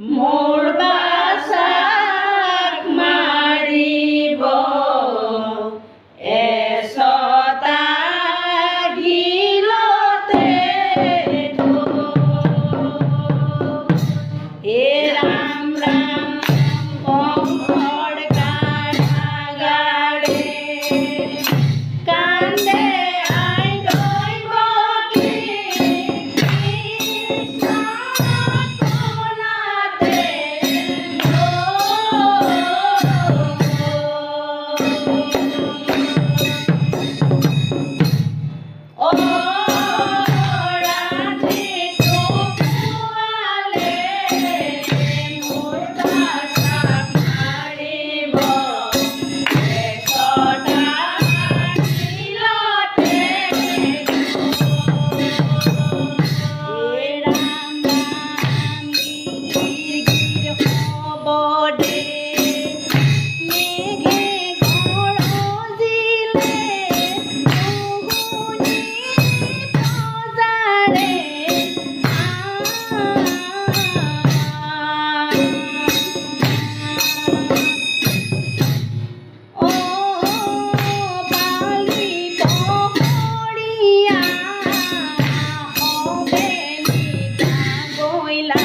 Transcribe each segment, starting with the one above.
মোৰ বাছাক মাৰিব এচটা গিলতে হে ৰাম ৰাম কংসৰ কাৰাগাৰে কান্দে আই দৈৱকী কৃষ্ণনাথে অ ৰাধে তোৱালে মোৰ বাছাক মাৰিব এচটা গিলতে হে ৰাম ৰাম গিৰ গিৰ হ'ব দে মেঘে গৰজিলে মোহনী বজাৰে অ পালি পহৰীয়া অবেলিকা গৈলা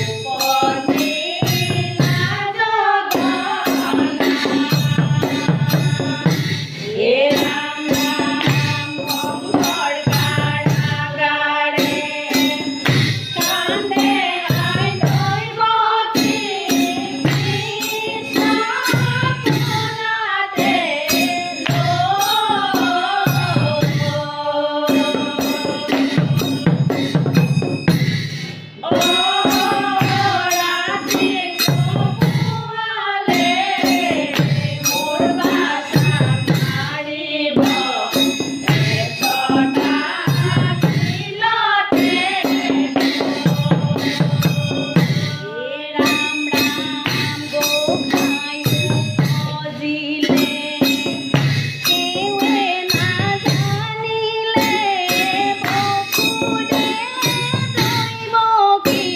উপজিলা জগন্নাথ হে ৰাম ৰাম কংসৰ কাৰাগাৰে কান্দে আই দৈৱকী কৃষ্ণনাথে অ ৰাধে তোৱালে মোৰ বাছাক মাৰিব এচটা গিলতে হে ৰাম ৰাম গোসাঁইও খজিলে কেৱে নাজানিলে বসুদেৱ দৈৱকী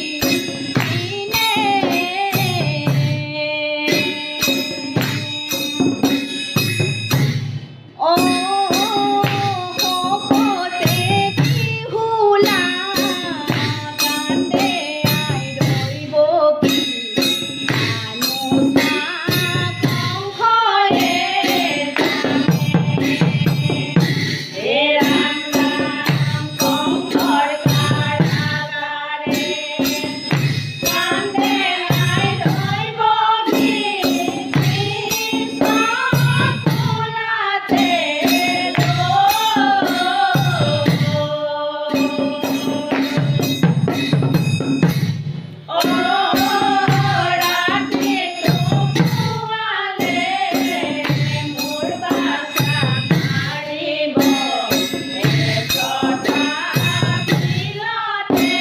অ শপতে বিহুলা কান্দে আই দৈৱকী আনুচা কংসয়ে হে ৰাম ৰাম কংসৰ কাৰাগাৰে কান্দে আই দৈৱকী কৃষ্ণনাথে অ ৰাধে তোৱালে মোৰ বাছাক মাৰিব এচটা গিলতে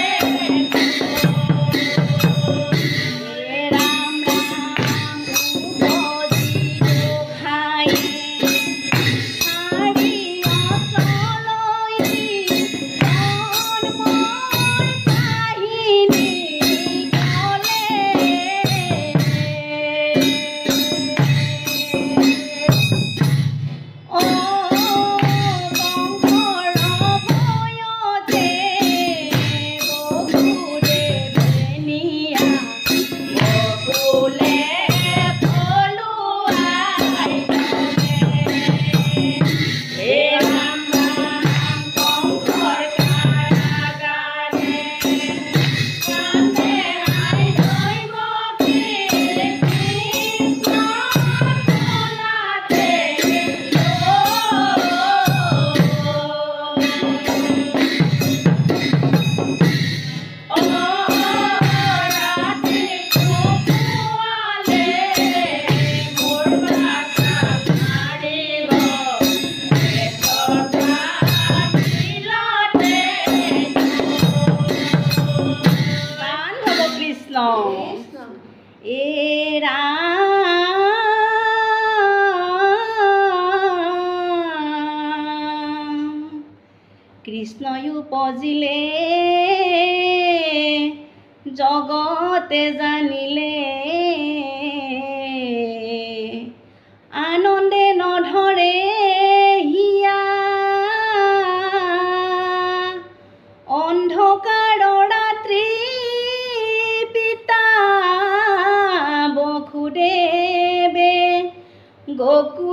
হে ৰাম ৰাম উপজি গোসাঁইয়ে শাৰী অচলৈ জন্মৰ কাহিনী ক'লে অ কংসৰ ভয়তে বসুদেৱে নিয়া বকুলে পলুৱাই থলে হে ৰাম ৰাম কংসৰ কাৰাগাৰে কান্দে আই দৈৱকী কৃষ্ণনাথে অ ৰাধে তোৱালে মোৰ বাছাক মাৰিব এচটা গিলতে গান হ'ব কৃষ্ণ এ ৰাম কৃষ্ণই উপজিলে জগতে জানিলে আনন্দে নধৰে হিয়া অন্ধকাৰ ৰাত্ৰি পিতা বসুদেৱে গকু